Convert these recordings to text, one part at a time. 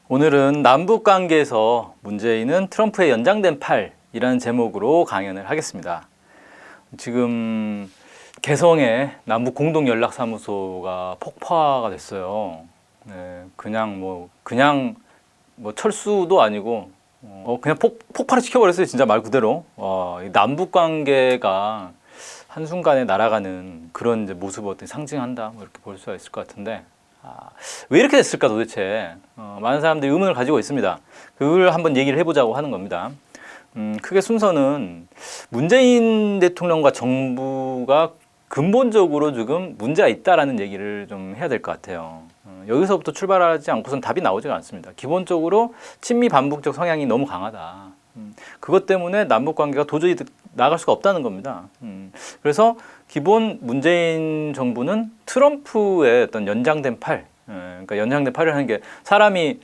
오늘은 남북관계에서 문재인은 트럼프의 연장된 팔이라는 제목으로 강연을 하겠습니다. 지금 개성의 남북공동연락사무소가 폭파가 됐어요. 네, 그냥 철수도 아니고 그냥 폭발을 시켜버렸어요. 진짜 말 그대로. 남북관계가 한순간에 날아가는 그런 이제 모습을 상징한다, 뭐 이렇게 볼 수가 있을 것 같은데, 왜 이렇게 됐을까 도대체. 많은 사람들이 의문을 가지고 있습니다. 그걸 한번 얘기를 해보자고 하는 겁니다. 크게 순서는 문재인 대통령과 정부가 근본적으로 지금 문제가 있다라는 얘기를 좀 해야 될 것 같아요. 여기서부터 출발하지 않고선 답이 나오지가 않습니다. 기본적으로 친미 반북적 성향이 너무 강하다. 그것 때문에 남북관계가 도저히 나갈 수가 없다는 겁니다. 그래서 기본 문재인 정부는 트럼프의 어떤 연장된 팔, 그러니까 연장된 팔이라는 게 사람의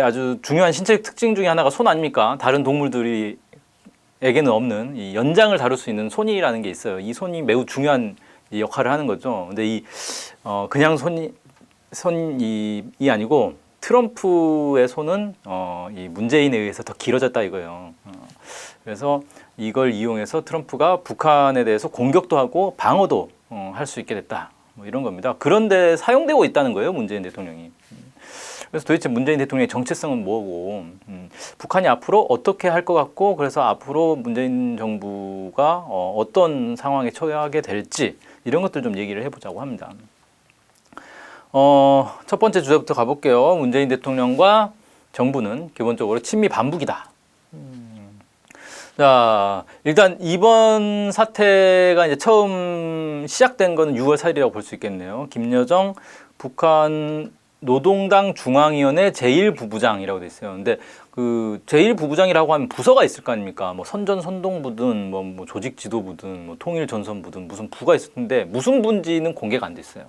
아주 중요한 신체적 특징 중에 하나가 손 아닙니까? 다른 동물들에게는 없는 이 연장을 다룰 수 있는 손이라는 게 있어요. 이 손이 매우 중요한 역할을 하는 거죠. 근데 그냥 손이 아니고 트럼프의 손은 이 문재인에 의해서 더 길어졌다 이거예요. 그래서 이걸 이용해서 트럼프가 북한에 대해서 공격도 하고 방어도 할 수 있게 됐다. 뭐 이런 겁니다. 그런데 사용되고 있다는 거예요, 문재인 대통령이. 그래서 도대체 문재인 대통령의 정체성은 뭐고, 북한이 앞으로 어떻게 할 것 같고, 그래서 앞으로 문재인 정부가 어떤 상황에 처하게 될지 이런 것들 좀 얘기를 해보자고 합니다. 첫 번째 주제부터 가볼게요. 문재인 대통령과 정부는 기본적으로 친미 반북이다. 자, 일단 이번 사태가 이제 처음 시작된 거는 6월 4일이라고 볼 수 있겠네요. 김여정 북한 노동당 중앙위원회 제1부부장이라고 돼 있어요. 근데 그 제1부부장이라고 하면 부서가 있을 거 아닙니까? 뭐 선전선동부든 뭐 조직지도부든 뭐 통일전선부든 무슨 부가 있을 텐데 무슨 부인지는 공개가 안 됐어요.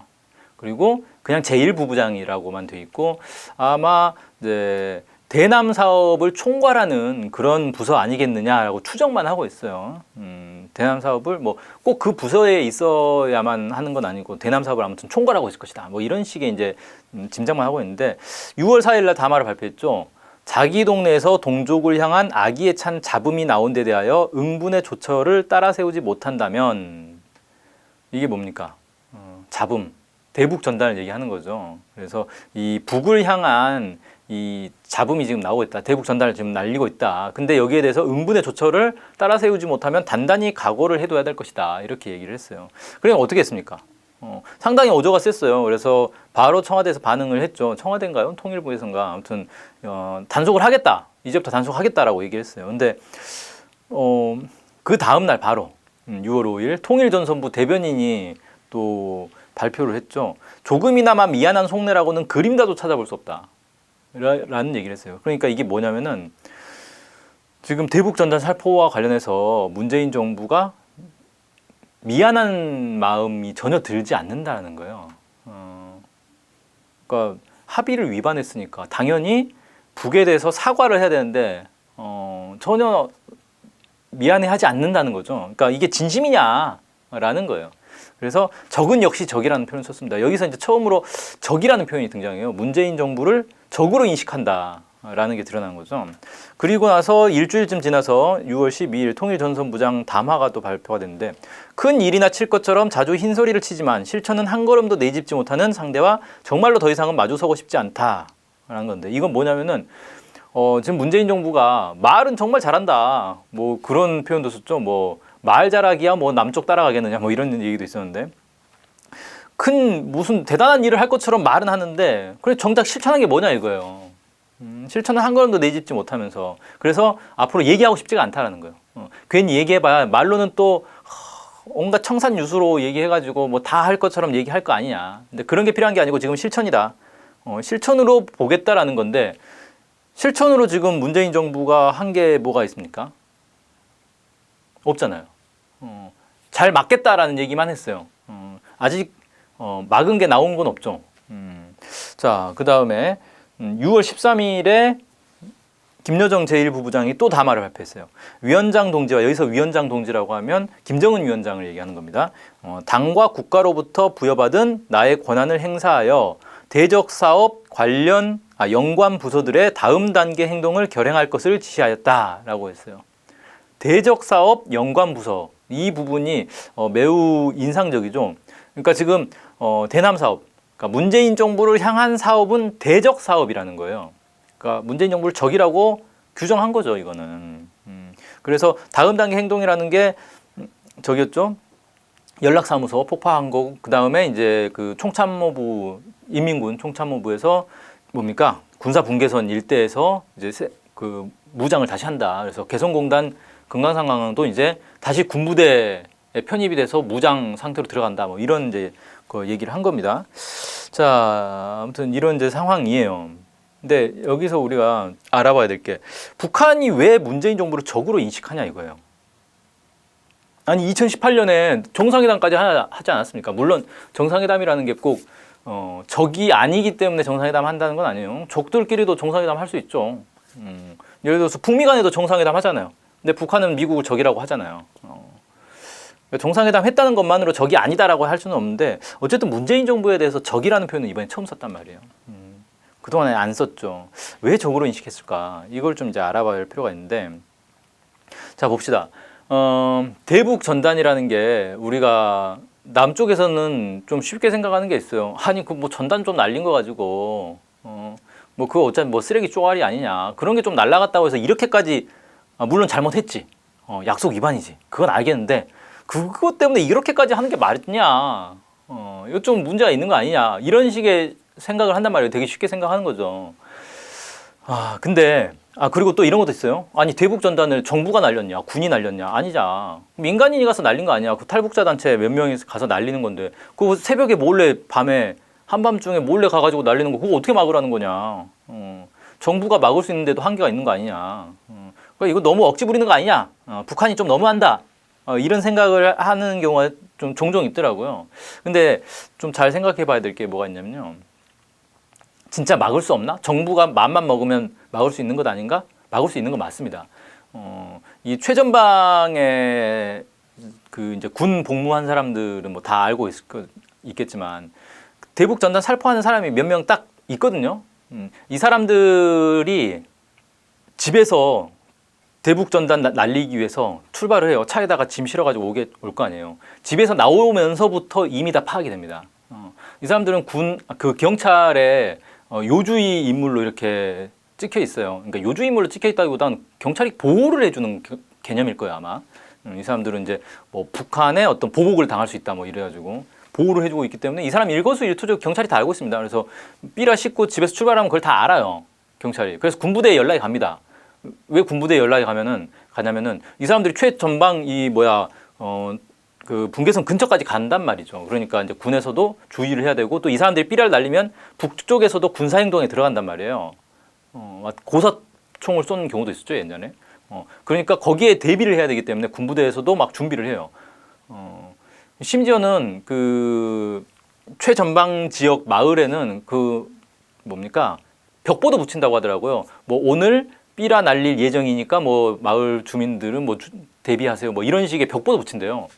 그리고 그냥 제1부부장이라고만 돼 있고 아마 이제 대남 사업을 총괄하는 그런 부서 아니겠느냐라고 추정만 하고 있어요. 대남 사업을 뭐 꼭 그 부서에 있어야만 하는 건 아니고 대남 사업을 아무튼 총괄하고 있을 것이다. 뭐 이런 식의 이제 짐작만 하고 있는데 6월 4일 날 담화를 발표했죠. 자기 동네에서 동족을 향한 악의에 찬 잡음이 나온 데 대하여 응분의 조처를 따라 세우지 못한다면 이게 뭡니까? 잡음, 대북 전단을 얘기하는 거죠. 그래서 이 북을 향한 이 잡음이 지금 나오고 있다. 대북 전단을 지금 날리고 있다. 근데 여기에 대해서 응분의 조처를 따라 세우지 못하면 단단히 각오를 해둬야 될 것이다. 이렇게 얘기를 했어요. 그러니까 어떻게 했습니까? 상당히 어조가 셌어요. 그래서 바로 청와대에서 반응을 했죠. 청와대인가요? 통일부에서인가? 아무튼 단속을 하겠다. 이제부터 단속하겠다라고 얘기를 했어요. 근데 그 다음 날 바로 6월 5일 통일전선부 대변인이 또 발표를 했죠. 조금이나마 미안한 속내라고는 그림자도 찾아볼 수 없다. 라는 얘기를 했어요. 그러니까 이게 뭐냐면은 지금 대북전단 살포와 관련해서 문재인 정부가 미안한 마음이 전혀 들지 않는다는 거예요. 그러니까 합의를 위반했으니까 당연히 북에 대해서 사과를 해야 되는데 전혀 미안해하지 않는다는 거죠. 그러니까 이게 진심이냐라는 거예요. 그래서 적은 역시 적이라는 표현을 썼습니다. 여기서 이제 처음으로 적이라는 표현이 등장해요. 문재인 정부를 적으로 인식한다라는 게 드러난 거죠. 그리고 나서 일주일쯤 지나서 6월 12일 통일전선부장 담화가 또 발표가 됐는데 큰 일이나 칠 것처럼 자주 흰소리를 치지만 실천은 한 걸음도 내짚지 못하는 상대와 정말로 더 이상은 마주서고 싶지 않다라는 건데 이건 뭐냐면은 지금 문재인 정부가 말은 정말 잘한다. 뭐 그런 표현도 썼죠. 뭐 말 잘하기야 뭐 남쪽 따라가겠느냐 뭐 이런 얘기도 있었는데 큰 무슨 대단한 일을 할 것처럼 말은 하는데 그래 정작 실천한 게 뭐냐 이거예요. 실천은 한 걸음도 내짚지 못하면서 그래서 앞으로 얘기하고 싶지가 않다라는 거예요. 괜히 얘기해봐야 말로는 또 온갖 청산유수로 얘기해가지고 뭐 다 할 것처럼 얘기할 거 아니냐. 근데 그런 게 필요한 게 아니고 지금 실천이다. 실천으로 보겠다라는 건데 실천으로 지금 문재인 정부가 한 게 뭐가 있습니까? 없잖아요. 잘 막겠다라는 얘기만 했어요. 아직 막은 게 나온 건 없죠. 자, 그 다음에 6월 13일에 김여정 제1부부장이 또 담화를 발표했어요. 위원장 동지와, 여기서 위원장 동지라고 하면 김정은 위원장을 얘기하는 겁니다. 당과 국가로부터 부여받은 나의 권한을 행사하여 대적 사업 관련 연관 부서들의 다음 단계 행동을 결행할 것을 지시하였다라고 했어요. 대적 사업 연관 부서, 이 부분이 매우 인상적이죠. 그러니까 지금 대남 사업, 그러니까 문재인 정부를 향한 사업은 대적 사업이라는 거예요. 그러니까 문재인 정부를 적이라고 규정한 거죠, 이거는. 그래서 다음 단계 행동이라는 게 저기였죠. 연락사무소 폭파한 거, 그 다음에 이제 그 총참모부, 인민군 총참모부에서 뭡니까? 군사 분계선 일대에서 이제 그 무장을 다시 한다. 그래서 개성공단 금강산강도 이제 다시 군부대에 편입이 돼서 무장 상태로 들어간다. 뭐 이런 이제 그 얘기를 한 겁니다. 자, 아무튼 이런 이제 상황이에요. 근데 여기서 우리가 알아봐야 될 게 북한이 왜 문재인 정부를 적으로 인식하냐 이거예요. 아니 2018년에 정상회담까지 하지 않았습니까? 물론 정상회담이라는 게 꼭 적이 아니기 때문에 정상회담 한다는 건 아니에요. 적들끼리도 정상회담 할 수 있죠. 예를 들어서 북미 간에도 정상회담 하잖아요. 근데 북한은 미국을 적이라고 하잖아요. 정상회담 했다는 것만으로 적이 아니다라고 할 수는 없는데 어쨌든 문재인 정부에 대해서 적이라는 표현을 이번에 처음 썼단 말이에요. 그동안에 안 썼죠. 왜 적으로 인식했을까? 이걸 좀 이제 알아봐야 할 필요가 있는데, 자 봅시다. 대북 전단이라는 게 우리가 남쪽에서는 좀 쉽게 생각하는 게 있어요. 아니 그 뭐 전단 좀 날린 거 가지고 뭐 그거 어차피 뭐 쓰레기 쪼가리 아니냐, 그런 게 좀 날라갔다고 해서 이렇게까지, 물론 잘못했지, 약속 위반이지, 그건 알겠는데 그것 때문에 이렇게까지 하는 게 맞냐, 이거 좀 문제가 있는 거 아니냐, 이런 식의 생각을 한단 말이에요. 되게 쉽게 생각하는 거죠. 근데 그리고 또 이런 것도 있어요. 아니 대북 전단을 정부가 날렸냐, 군이 날렸냐? 아니자. 민간인이 가서 날린 거 아니야. 그 탈북자 단체 몇 명이 가서 날리는 건데, 그거 새벽에 몰래, 밤에 한밤중에 몰래 가가지고 날리는 거, 그거 어떻게 막으라는 거냐? 정부가 막을 수 있는데도 한계가 있는 거 아니냐? 그러니까 이거 너무 억지 부리는 거 아니냐? 북한이 좀 너무한다. 이런 생각을 하는 경우가 좀 종종 있더라고요. 근데 좀 잘 생각해 봐야 될 게 뭐가 있냐면요. 진짜 막을 수 없나? 정부가 맘만 먹으면 막을 수 있는 것 아닌가? 막을 수 있는 건 맞습니다. 이 최전방에 그 이제 군 복무한 사람들은 뭐 다 알고 있겠지만 대북 전단 살포하는 사람이 몇 명 딱 있거든요. 이 사람들이 집에서 대북 전단 날리기 위해서 출발을 해요. 차에다가 짐 실어가지고 올 거 아니에요. 집에서 나오면서부터 이미 다 파악이 됩니다. 이 사람들은 경찰에 요주의 인물로 이렇게 찍혀 있어요. 그러니까 요주의 인물로 찍혀 있다기보다는 경찰이 보호를 해주는 개념일 거예요, 아마. 이 사람들은 이제 뭐 북한에 어떤 보복을 당할 수 있다, 뭐 이래가지고 보호를 해주고 있기 때문에 이 사람 일거수일투족 경찰이 다 알고 있습니다. 그래서 삐라 씻고 집에서 출발하면 그걸 다 알아요, 경찰이. 그래서 군부대에 연락이 갑니다. 왜 군부대에 연락이 가냐면은 이 사람들이 최전방 그 분계선 근처까지 간단 말이죠. 그러니까 이제 군에서도 주의를 해야 되고, 또 이 사람들이 삐라를 날리면 북쪽에서도 군사 행동에 들어간단 말이에요. 고사총을 쏘는 경우도 있었죠, 옛날에. 그러니까 거기에 대비를 해야 되기 때문에 군부대에서도 막 준비를 해요. 심지어는 그 최전방 지역 마을에는 그 벽보도 붙인다고 하더라고요. 뭐 오늘 삐라 날릴 예정이니까 뭐 마을 주민들은 뭐 대비하세요, 뭐 이런 식의 벽보도 붙인대요.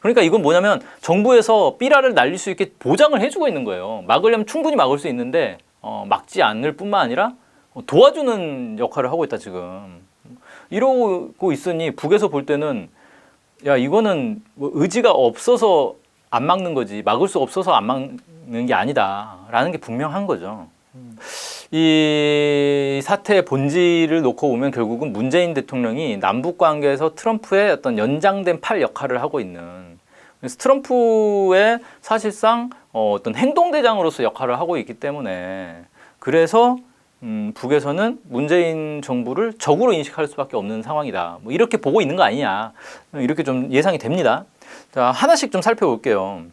그러니까 이건 뭐냐면 정부에서 삐라를 날릴 수 있게 보장을 해주고 있는 거예요. 막으려면 충분히 막을 수 있는데 막지 않을 뿐만 아니라 도와주는 역할을 하고 있다 지금. 이러고 있으니 북에서 볼 때는 야 이거는 뭐 의지가 없어서 안 막는 거지, 막을 수 없어서 안 막는 게 아니다라는 게 분명한 거죠. 이 사태의 본질을 놓고 보면 결국은 문재인 대통령이 남북 관계에서 트럼프의 어떤 연장된 팔 역할을 하고 있는, 그래서 트럼프의 사실상 어떤 행동대장으로서 역할을 하고 있기 때문에, 그래서 북에서는 문재인 정부를 적으로 인식할 수밖에 없는 상황이다, 뭐 이렇게 보고 있는 거 아니냐, 이렇게 좀 예상이 됩니다. 자, 하나씩 좀 살펴볼게요.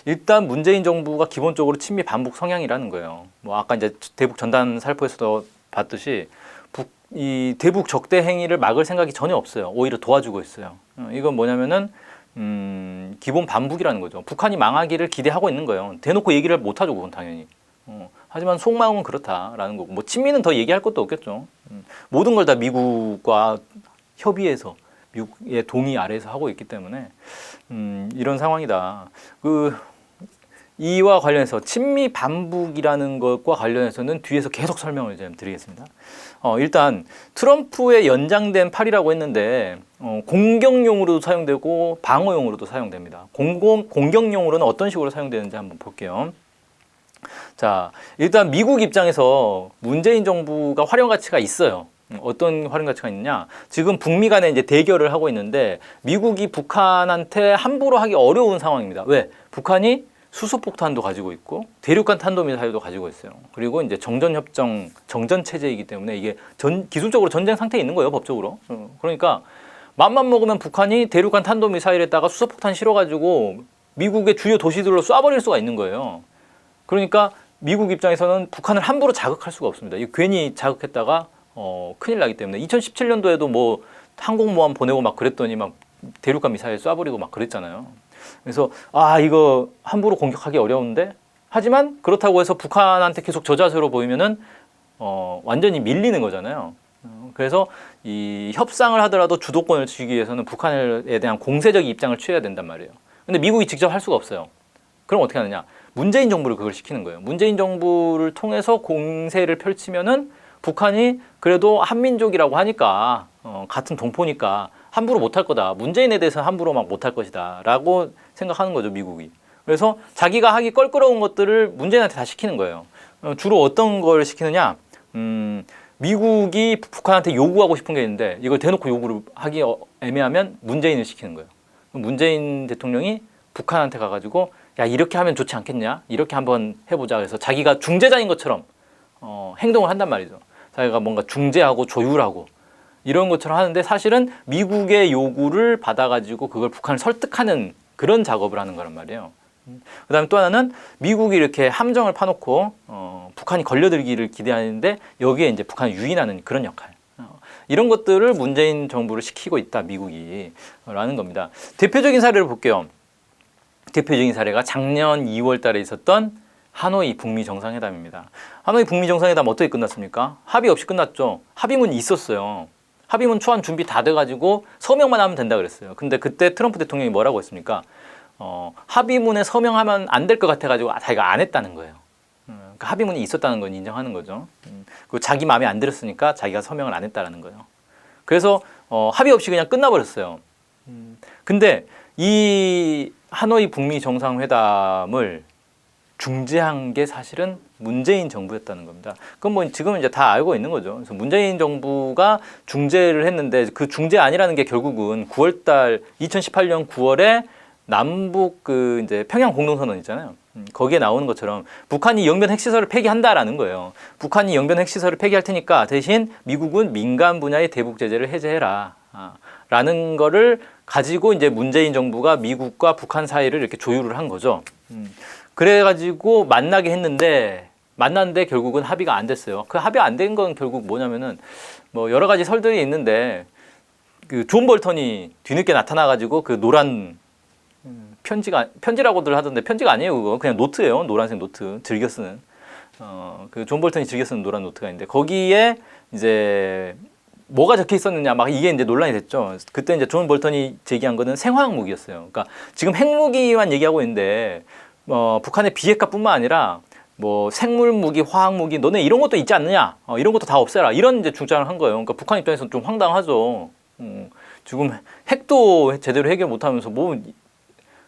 일단 문재인 정부가 기본적으로 친미 반북 성향이라는 거예요. 뭐 아까 이제 대북 전단 살포에서도 봤듯이 이 대북 적대 행위를 막을 생각이 전혀 없어요. 오히려 도와주고 있어요. 이건 뭐냐면은 기본 반북이라는 거죠. 북한이 망하기를 기대하고 있는 거예요. 대놓고 얘기를 못 하죠, 그건 당연히. 하지만 속마음은 그렇다라는 거고, 뭐 친미는 더 얘기할 것도 없겠죠. 모든 걸 다 미국과 협의해서 미국의 동의 아래에서 하고 있기 때문에 이런 상황이다. 이와 관련해서 친미 반북이라는 것과 관련해서는 뒤에서 계속 설명을 좀 드리겠습니다. 일단 트럼프의 연장된 팔이라고 했는데 공격용으로도 사용되고 방어용으로도 사용됩니다. 공격용으로는 어떤 식으로 사용되는지 한번 볼게요. 자, 일단 미국 입장에서 문재인 정부가 활용 가치가 있어요. 어떤 활용 가치가 있느냐? 지금 북미 간에 이제 대결을 하고 있는데 미국이 북한한테 함부로 하기 어려운 상황입니다. 왜? 북한이 수소폭탄도 가지고 있고 대륙간 탄도미사일도 가지고 있어요. 그리고 이제 정전협정, 정전체제이기 때문에 이게 기술적으로 전쟁 상태에 있는 거예요, 법적으로. 그러니까 맘만 먹으면 북한이 대륙간 탄도미사일에다가 수소폭탄 실어가지고 미국의 주요 도시들로 쏴버릴 수가 있는 거예요. 그러니까 미국 입장에서는 북한을 함부로 자극할 수가 없습니다. 이거 괜히 자극했다가 큰일 나기 때문에 2017년도에도 뭐 항공모함 보내고 막 그랬더니 막 대륙간 미사일 쏴버리고 막 그랬잖아요. 그래서 이거 함부로 공격하기 어려운데, 하지만 그렇다고 해서 북한한테 계속 저자세로 보이면은 완전히 밀리는 거잖아요. 그래서 이 협상을 하더라도 주도권을 쥐기 위해서는 북한에 대한 공세적 입장을 취해야 된단 말이에요. 근데 미국이 직접 할 수가 없어요. 그럼 어떻게 하느냐? 문재인 정부를 그걸 시키는 거예요. 문재인 정부를 통해서 공세를 펼치면은 북한이 그래도 한민족이라고 하니까 같은 동포니까 함부로 못할 거다. 문재인에 대해서 함부로 막 못할 것이다 라고 생각하는 거죠, 미국이. 그래서 자기가 하기 껄끄러운 것들을 문재인한테 다 시키는 거예요. 주로 어떤 걸 시키느냐? 미국이 북한한테 요구하고 싶은 게 있는데 이걸 대놓고 요구를 하기 애매하면 문재인을 시키는 거예요. 문재인 대통령이 북한한테 가가지고 야, 이렇게 하면 좋지 않겠냐? 이렇게 한번 해보자. 그래서 자기가 중재자인 것처럼 행동을 한단 말이죠. 자기가 뭔가 중재하고 조율하고 이런 것처럼 하는데 사실은 미국의 요구를 받아가지고 그걸 북한을 설득하는 그런 작업을 하는 거란 말이에요. 그 다음에 또 하나는 미국이 이렇게 함정을 파놓고 북한이 걸려들기를 기대하는데 여기에 이제 북한을 유인하는 그런 역할. 이런 것들을 문재인 정부를 시키고 있다, 미국이. 라는 겁니다. 대표적인 사례를 볼게요. 대표적인 사례가 작년 2월 달에 있었던 하노이 북미 정상회담입니다. 하노이 북미 정상회담 어떻게 끝났습니까? 합의 없이 끝났죠. 합의문이 있었어요. 합의문 초안 준비 다 돼가지고 서명만 하면 된다 그랬어요. 근데 그때 트럼프 대통령이 뭐라고 했습니까? 합의문에 서명하면 안 될 것 같아가지고 자기가 안 했다는 거예요. 그러니까 합의문이 있었다는 건 인정하는 거죠. 그리고 자기 마음에 안 들었으니까 자기가 서명을 안 했다는 거예요. 그래서 합의 없이 그냥 끝나버렸어요. 근데 이 하노이 북미 정상회담을 중재한 게 사실은 문재인 정부였다는 겁니다. 그건 뭐 지금은 이제 다 알고 있는 거죠. 그래서 문재인 정부가 중재를 했는데 그 중재 아니라는 게 결국은 2018년 9월에 남북 이제 평양 공동선언 있잖아요. 거기에 나오는 것처럼 북한이 영변 핵시설을 폐기한다라는 거예요. 북한이 영변 핵시설을 폐기할 테니까 대신 미국은 민간 분야의 대북 제재를 해제해라. 라는 거를 가지고 이제 문재인 정부가 미국과 북한 사이를 이렇게 조율을 한 거죠. 그래가지고 만났는데 결국은 합의가 안 됐어요. 그 합의 안 된 건 결국 뭐냐면은 뭐 여러 가지 설들이 있는데 그 존 볼턴이 뒤늦게 나타나가지고 그 노란 편지라고들 하던데 편지가 아니에요. 그거 그냥 노트예요. 노란색 노트 즐겨 쓰는 그 존 볼턴이 즐겨 쓰는 노란 노트가 있는데 거기에 이제 뭐가 적혀 있었느냐 막 이게 이제 논란이 됐죠. 그때 이제 존 볼턴이 제기한 거는 생화학 무기였어요. 그러니까 지금 핵무기만 얘기하고 있는데 북한의 비핵화뿐만 아니라 뭐 생물 무기, 화학 무기, 너네 이런 것도 있지 않느냐? 이런 것도 다 없애라. 이런 이제 주장을 한 거예요. 그러니까 북한 입장에서는 좀 황당하죠. 지금 핵도 제대로 해결 못하면서 뭐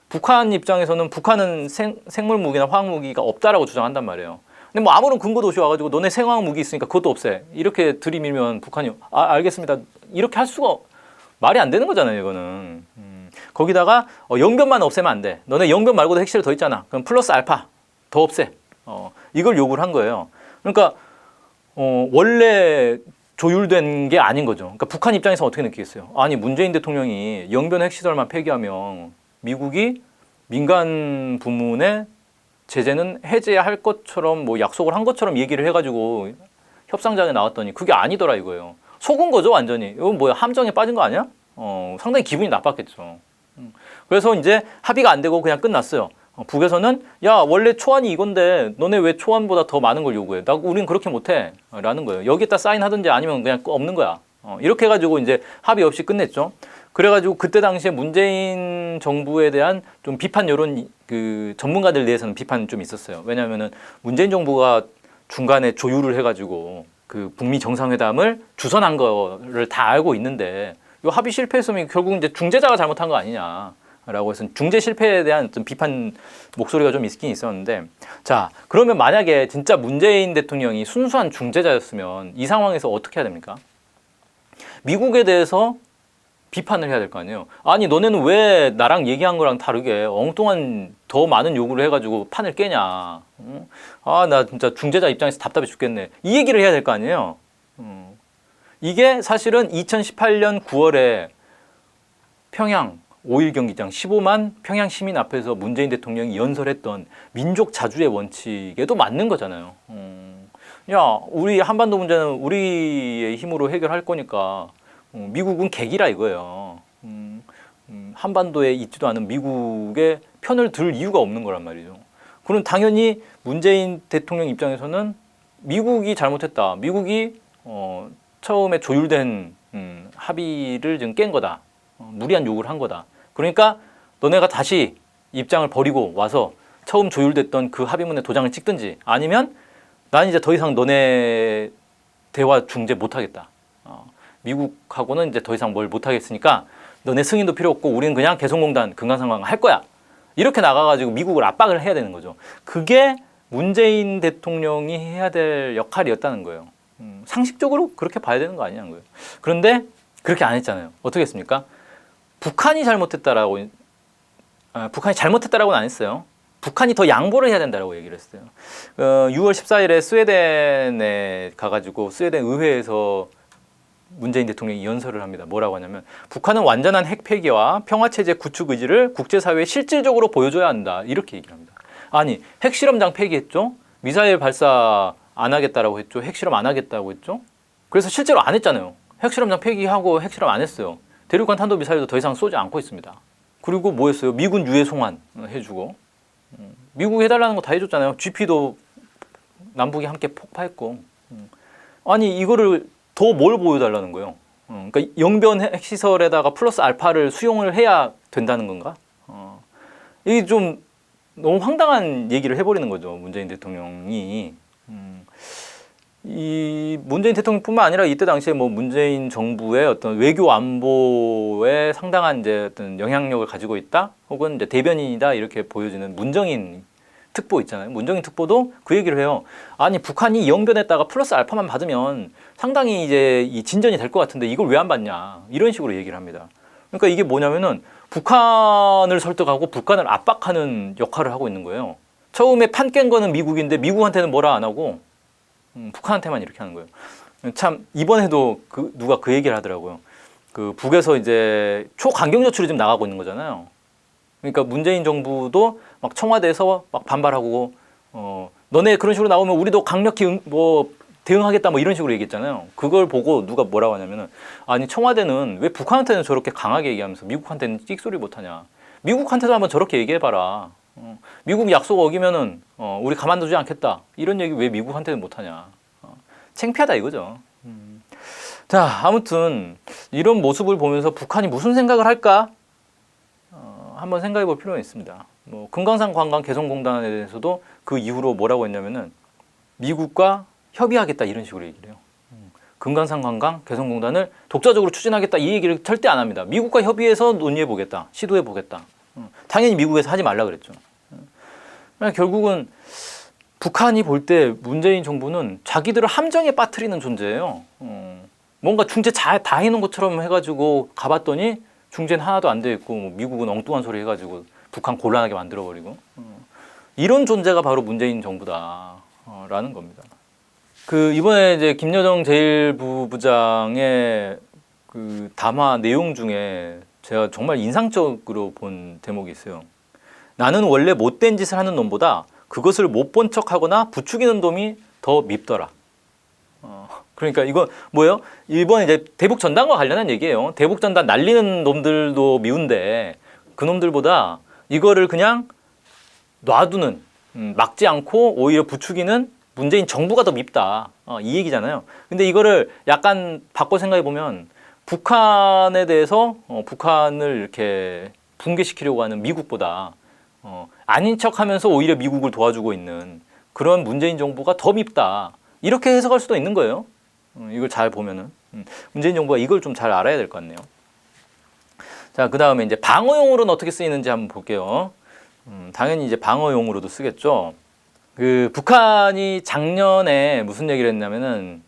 북한 입장에서는 북한은 생물 무기나 화학 무기가 없다라고 주장한단 말이에요. 근데 뭐 아무런 근거도 없이 와가지고 너네 생화학 무기 있으니까 그것도 없애. 이렇게 들이밀면 북한이 알겠습니다. 이렇게 할 수가 말이 안 되는 거잖아요, 이거는. 거기다가 영변만 없애면 안 돼. 너네 영변 말고도 핵실을 더 있잖아. 그럼 플러스 알파 더 없애. 이걸 요구를 한 거예요. 그러니까 원래 조율된 게 아닌 거죠. 그러니까 북한 입장에서 어떻게 느끼겠어요? 아니 문재인 대통령이 영변 핵시설만 폐기하면 미국이 민간 부문의 제재는 해제할 것처럼 뭐 약속을 한 것처럼 얘기를 해가지고 협상장에 나왔더니 그게 아니더라 이거예요. 속은 거죠 완전히. 이건 뭐야 함정에 빠진 거 아니야? 상당히 기분이 나빴겠죠. 그래서 이제 합의가 안 되고 그냥 끝났어요. 북에서는 야 원래 초안이 이건데 너네 왜 초안보다 더 많은 걸 요구해? 우린 그렇게 못해 라는 거예요. 여기에다 사인하든지 아니면 그냥 없는 거야. 이렇게 해가지고 이제 합의 없이 끝냈죠. 그래가지고 그때 당시에 문재인 정부에 대한 좀 비판 여론, 그 전문가들 내에서는 비판이 좀 있었어요. 왜냐하면은 문재인 정부가 중간에 조율을 해가지고 그 북미 정상회담을 주선한 거를 다 알고 있는데 이 합의 실패했으면 결국 이제 중재자가 잘못한 거 아니냐라고 해서 중재 실패에 대한 좀 비판 목소리가 좀 있긴 있었는데, 자 그러면 만약에 진짜 문재인 대통령이 순수한 중재자였으면 이 상황에서 어떻게 해야 됩니까? 미국에 대해서 비판을 해야 될 거 아니에요. 아니 너네는 왜 나랑 얘기한 거랑 다르게 엉뚱한 더 많은 요구를 해가지고 판을 깨냐. 아 나 진짜 중재자 입장에서 답답해 죽겠네. 이 얘기를 해야 될 거 아니에요. 이게 사실은 2018년 9월에 평양 5.1 경기장 15만 평양 시민 앞에서 문재인 대통령이 연설했던 민족 자주의 원칙에도 맞는 거잖아요. 야 우리 한반도 문제는 우리의 힘으로 해결할 거니까 미국은 객이라 이거예요. 한반도에 있지도 않은 미국의 편을 들 이유가 없는 거란 말이죠. 그럼 당연히 문재인 대통령 입장에서는 미국이 잘못했다. 미국이 처음에 조율된 합의를 지금 깬 거다. 무리한 요구를 한 거다. 그러니까 너네가 다시 입장을 버리고 와서 처음 조율됐던 그 합의문에 도장을 찍든지 아니면 난 이제 더 이상 너네 대화 중재 못하겠다. 미국하고는 이제 더 이상 뭘 못하겠으니까 너네 승인도 필요 없고 우리는 그냥 개성공단 금강산강 할 거야. 이렇게 나가가지고 미국을 압박을 해야 되는 거죠. 그게 문재인 대통령이 해야 될 역할이었다는 거예요. 상식적으로 그렇게 봐야 되는 거 아니냐는 거예요. 그런데 그렇게 안 했잖아요. 어떻게 했습니까? 북한이 잘못했다라고는 안 했어요. 북한이 더 양보를 해야 된다라고 얘기를 했어요. 6월 14일에 스웨덴에 가가지고 스웨덴 의회에서 문재인 대통령이 연설을 합니다. 뭐라고 하냐면 북한은 완전한 핵 폐기와 평화체제 구축 의지를 국제사회에 실질적으로 보여줘야 한다. 이렇게 얘기를 합니다. 아니 핵실험장 폐기했죠. 미사일 발사 안 하겠다라고 했죠. 핵실험 안 하겠다고 했죠. 그래서 실제로 안 했잖아요. 핵실험장 폐기하고 핵실험 안 했어요. 대륙간 탄도미사일도 더 이상 쏘지 않고 있습니다. 그리고 뭐 했어요? 미군 유해 송환 해주고 미국 해달라는 거 다 해줬잖아요. GP도 남북이 함께 폭파했고 아니 이거를 더 뭘 보여달라는 거예요. 그러니까 영변 핵시설에다가 플러스 알파를 수용을 해야 된다는 건가? 이게 좀 너무 황당한 얘기를 해버리는 거죠. 문재인 대통령이. 이 문재인 대통령뿐만 아니라 이때 당시에 뭐 문재인 정부의 어떤 외교 안보에 상당한 이제 어떤 영향력을 가지고 있다, 혹은 이제 대변인이다 이렇게 보여지는 문정인 특보 있잖아요. 문정인 특보도 그 얘기를 해요. 아니 북한이 영변에다가 플러스 알파만 받으면 상당히 이제 이 진전이 될 것 같은데 이걸 왜 안 받냐 이런 식으로 얘기를 합니다. 그러니까 이게 뭐냐면은 북한을 설득하고 북한을 압박하는 역할을 하고 있는 거예요. 처음에 판 깬 거는 미국인데 미국한테는 뭐라 안 하고 북한한테만 이렇게 하는 거예요. 참 이번에도 누가 그 얘기를 하더라고요. 그 북에서 이제 초강경 조치로 지금 나가고 있는 거잖아요. 그러니까 문재인 정부도 막 청와대에서 막 반발하고 너네 그런 식으로 나오면 우리도 강력히 대응하겠다 뭐 이런 식으로 얘기했잖아요. 그걸 보고 누가 뭐라고 하냐면은 아니 청와대는 왜 북한한테는 저렇게 강하게 얘기하면서 미국한테는 찍소리 못하냐. 미국한테도 한번 저렇게 얘기해봐라. 미국 약속 어기면은 우리 가만두지 않겠다. 이런 얘기 왜 미국한테는 못하냐. 창피하다 이거죠. 자 아무튼 이런 모습을 보면서 북한이 무슨 생각을 할까? 한번 생각해 볼 필요가 있습니다. 뭐 금강산 관광 개성공단에 대해서도 그 이후로 뭐라고 했냐면은 미국과 협의하겠다 이런 식으로 얘기를 해요. 금강산 관광 개성공단을 독자적으로 추진하겠다 이 얘기를 절대 안 합니다. 미국과 협의해서 논의해 보겠다, 시도해 보겠다. 당연히 미국에서 하지 말라 그랬죠. 결국은 북한이 볼 때 문재인 정부는 자기들을 함정에 빠뜨리는 존재예요. 뭔가 중재 다 해놓은 것처럼 해가지고 가봤더니 중재는 하나도 안 돼 있고 미국은 엉뚱한 소리 해가지고 북한 곤란하게 만들어버리고 이런 존재가 바로 문재인 정부다라는 겁니다. 그 이번에 이제 김여정 제1부부장의 그 담화 내용 중에 제가 정말 인상적으로 본 대목이 있어요. 나는 원래 못된 짓을 하는 놈보다 그것을 못 본 척하거나 부추기는 놈이 더 밉더라. 그러니까 이거 뭐예요? 이번에 이제 대북 전단과 관련한 얘기예요. 대북 전단 날리는 놈들도 미운데 그 놈들보다 이거를 그냥 놔두는, 막지 않고 오히려 부추기는 문재인 정부가 더 밉다. 이 얘기잖아요. 근데 이거를 약간 바꿔 생각해 보면 북한에 대해서 북한을 이렇게 붕괴시키려고 하는 미국보다 아닌 척하면서 오히려 미국을 도와주고 있는 그런 문재인 정부가 더 밉다. 이렇게 해석할 수도 있는 거예요. 이걸 잘 보면은 문재인 정부가 이걸 좀 잘 알아야 될 것 같네요. 자, 그 다음에 이제 방어용으로는 어떻게 쓰이는지 한번 볼게요. 당연히 이제 방어용으로도 쓰겠죠. 그 북한이 작년에 무슨 얘기를 했냐면은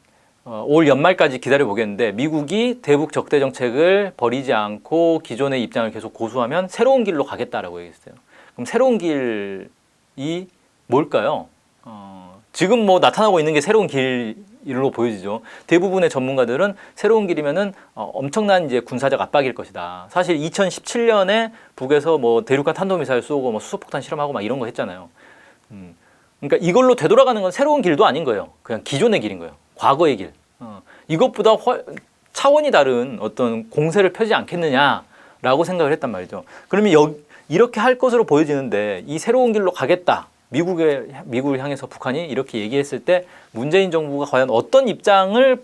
올 연말까지 기다려 보겠는데 미국이 대북 적대 정책을 버리지 않고 기존의 입장을 계속 고수하면 새로운 길로 가겠다라고 얘기했어요. 그럼 새로운 길이 뭘까요? 지금 뭐 나타나고 있는 게 새로운 길로 보여지죠. 대부분의 전문가들은 새로운 길이면은 엄청난 이제 군사적 압박일 것이다. 사실 2017년에 북에서 뭐 대륙간 탄도미사일 쏘고 뭐 수소폭탄 실험하고 막 이런 거 했잖아요. 그러니까 이걸로 되돌아가는 건 새로운 길도 아닌 거예요. 그냥 기존의 길인 거예요. 과거의 길. 이것보다 차원이 다른 어떤 공세를 펴지 않겠느냐라고 생각을 했단 말이죠. 그러면 이렇게 할 것으로 보여지는데 이 새로운 길로 가겠다. 미국을 향해서 북한이 이렇게 얘기했을 때 문재인 정부가 과연 어떤 입장을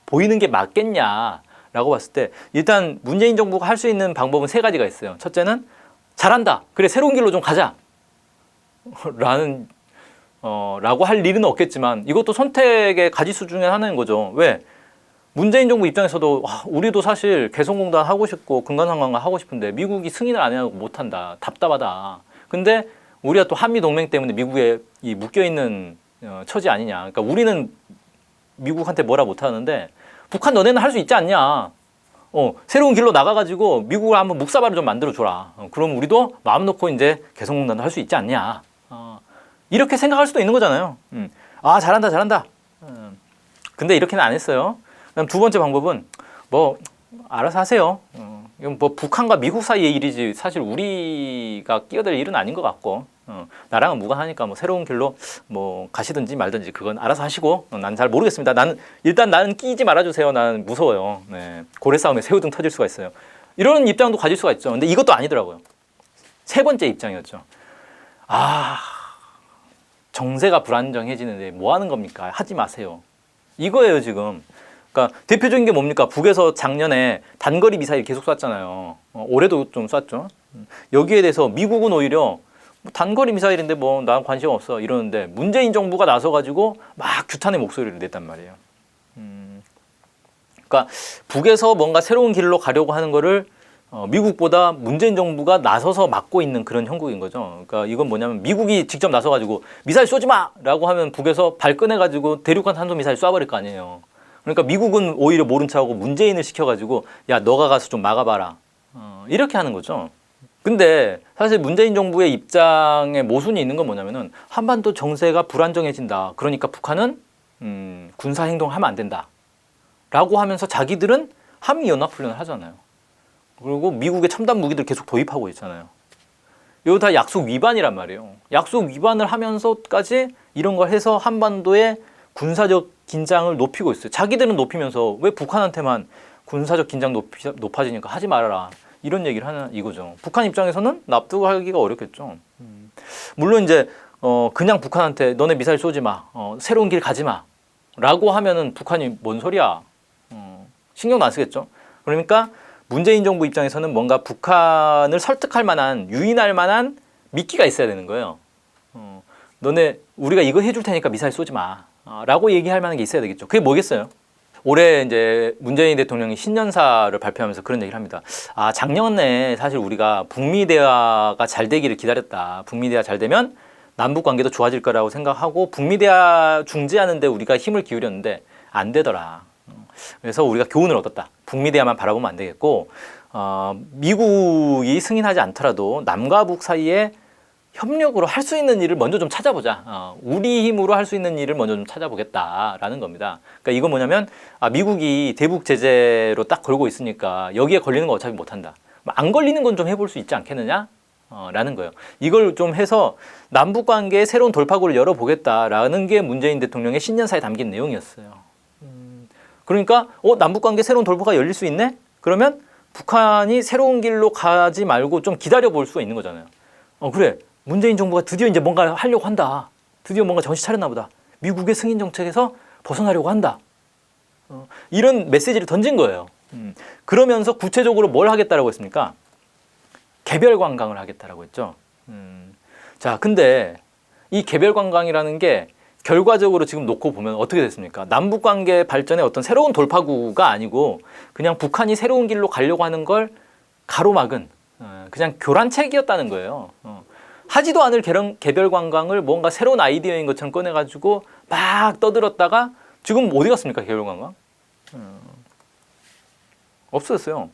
보이는 게 맞겠냐라고 봤을 때 일단 문재인 정부가 할 수 있는 방법은 세 가지가 있어요. 첫째는 잘한다. 그래, 새로운 길로 좀 가자. 라고 할 일은 없겠지만 이것도 선택의 가지수 중에 하나인 거죠. 왜? 문재인 정부 입장에서도 우리도 사실 개성공단 하고 싶고 금강산관광 하고 싶은데 미국이 승인을 안 해서 못한다. 답답하다. 근데 우리가 또 한미동맹 때문에 미국에 이 묶여있는 처지 아니냐. 그러니까 우리는 미국한테 뭐라 못하는데 북한 너네는 할 수 있지 않냐. 새로운 길로 나가가지고 미국을 한번 묵사발을 좀 만들어줘라. 그럼 우리도 마음 놓고 이제 개성공단도 할 수 있지 않냐. 이렇게 생각할 수도 있는 거잖아요. 잘한다, 잘한다. 근데 이렇게는 안 했어요. 그다음 두 번째 방법은 뭐 알아서 하세요. 이건 뭐 북한과 미국 사이의 일이지 사실 우리가 끼어들 일은 아닌 것 같고 나랑은 무관하니까 뭐 새로운 길로 뭐 가시든지 말든지 그건 알아서 하시고 난 잘 모르겠습니다. 나는 끼지 말아주세요. 나는 무서워요. 네. 고래 싸움에 새우등 터질 수가 있어요. 이런 입장도 가질 수가 있죠. 근데 이것도 아니더라고요. 세 번째 입장이었죠. 정세가 불안정해지는데 뭐 하는 겁니까? 하지 마세요. 이거예요, 지금. 그러니까 대표적인 게 뭡니까? 북에서 작년에 단거리 미사일 계속 쐈잖아요. 올해도 좀 쐈죠. 여기에 대해서 미국은 오히려 단거리 미사일인데 뭐 난 관심 없어 이러는데 문재인 정부가 나서가지고 막 규탄의 목소리를 냈단 말이에요. 그러니까 북에서 뭔가 새로운 길로 가려고 하는 거를 미국보다 문재인 정부가 나서서 막고 있는 그런 형국인 거죠. 그러니까 이건 뭐냐면 미국이 직접 나서가지고 미사일 쏘지 마라고 하면 북에서 발끈해가지고 대륙간 탄도미사일 쏴버릴 거 아니에요. 그러니까 미국은 오히려 모른 척하고 문재인을 시켜가지고 야 너가 가서 좀 막아봐라. 이렇게 하는 거죠. 근데 사실 문재인 정부의 입장에 모순이 있는 건 뭐냐면은 한반도 정세가 불안정해진다. 그러니까 북한은 군사 행동을 하면 안 된다. 라고 하면서 자기들은 한미연합훈련을 하잖아요. 그리고 미국의 첨단 무기들 계속 도입하고 있잖아요. 이거 다 약속 위반이란 말이에요. 약속 위반을 하면서까지 이런 걸 해서 한반도의 군사적 긴장을 높이고 있어요. 자기들은 높이면서 왜 북한한테만 군사적 긴장 높아지니까 하지 말아라. 이런 얘기를 하는 이거죠. 북한 입장에서는 납득하기가 어렵겠죠. 물론 이제 그냥 북한한테 너네 미사일 쏘지 마. 새로운 길 가지 마. 라고 하면은 북한이 뭔 소리야. 신경도 안 쓰겠죠. 그러니까 문재인 정부 입장에서는 뭔가 북한을 설득할 만한, 유인할 만한 미끼가 있어야 되는 거예요. 너네 우리가 이거 해줄 테니까 미사일 쏘지 마. 라고 얘기할 만한 게 있어야 되겠죠. 그게 뭐겠어요? 올해 이제 문재인 대통령이 신년사를 발표하면서 그런 얘기를 합니다. 작년에 사실 우리가 북미 대화가 잘 되기를 기다렸다. 북미 대화 잘 되면 남북 관계도 좋아질 거라고 생각하고 북미 대화 중지하는데 우리가 힘을 기울였는데 안 되더라. 그래서 우리가 교훈을 얻었다. 북미 대화만 바라보면 안 되겠고 미국이 승인하지 않더라도 남과 북 사이에 협력으로 할 수 있는 일을 먼저 좀 찾아보자. 우리 힘으로 할 수 있는 일을 먼저 좀 찾아보겠다라는 겁니다. 그러니까 이건 뭐냐면 미국이 대북 제재로 딱 걸고 있으니까 여기에 걸리는 거 어차피 못한다. 안 걸리는 건 좀 해볼 수 있지 않겠느냐? 라는 거예요. 이걸 좀 해서 남북 관계의 새로운 돌파구를 열어보겠다라는 게 문재인 대통령의 신년사에 담긴 내용이었어요. 그러니까 남북 관계 새로운 돌파가 열릴 수 있네? 그러면 북한이 새로운 길로 가지 말고 좀 기다려 볼 수가 있는 거잖아요. 그래. 문재인 정부가 드디어 이제 뭔가 하려고 한다. 드디어 뭔가 정신 차렸나 보다. 미국의 승인 정책에서 벗어나려고 한다. 이런 메시지를 던진 거예요. 그러면서 구체적으로 뭘 하겠다라고 했습니까? 개별 관광을 하겠다라고 했죠. 자, 근데 이 개별 관광이라는 게 결과적으로 지금 놓고 보면 어떻게 됐습니까? 남북 관계 발전의 어떤 새로운 돌파구가 아니고 그냥 북한이 새로운 길로 가려고 하는 걸 가로막은 그냥 교란책이었다는 거예요. 하지도 않을 개별 관광을 뭔가 새로운 아이디어인 것처럼 꺼내가지고 막 떠들었다가 지금 어디 갔습니까? 개별 관광? 없어졌어요.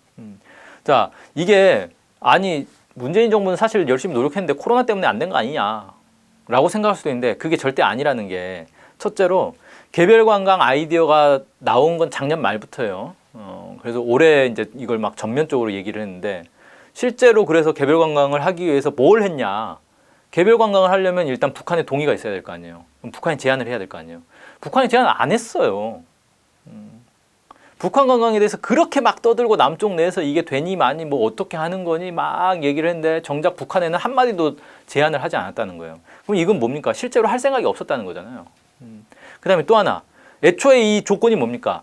자, 이게 아니 문재인 정부는 사실 열심히 노력했는데 코로나 때문에 안 된 거 아니냐라고 생각할 수도 있는데 그게 절대 아니라는 게 첫째로 개별 관광 아이디어가 나온 건 작년 말부터예요. 그래서 올해 이제 이걸 막 전면적으로 얘기를 했는데 실제로 그래서 개별 관광을 하기 위해서 뭘 했냐? 개별 관광을 하려면 일단 북한의 동의가 있어야 될 거 아니에요. 그럼 북한이 제안을 해야 될 거 아니에요. 북한이 제안 안 했어요. 북한 관광에 대해서 그렇게 막 떠들고 남쪽 내에서 이게 되니 마니 뭐 어떻게 하는 거니 막 얘기를 했는데 정작 북한에는 한마디도 제안을 하지 않았다는 거예요. 그럼 이건 뭡니까? 실제로 할 생각이 없었다는 거잖아요. 그 다음에 또 하나, 애초에 이 조건이 뭡니까?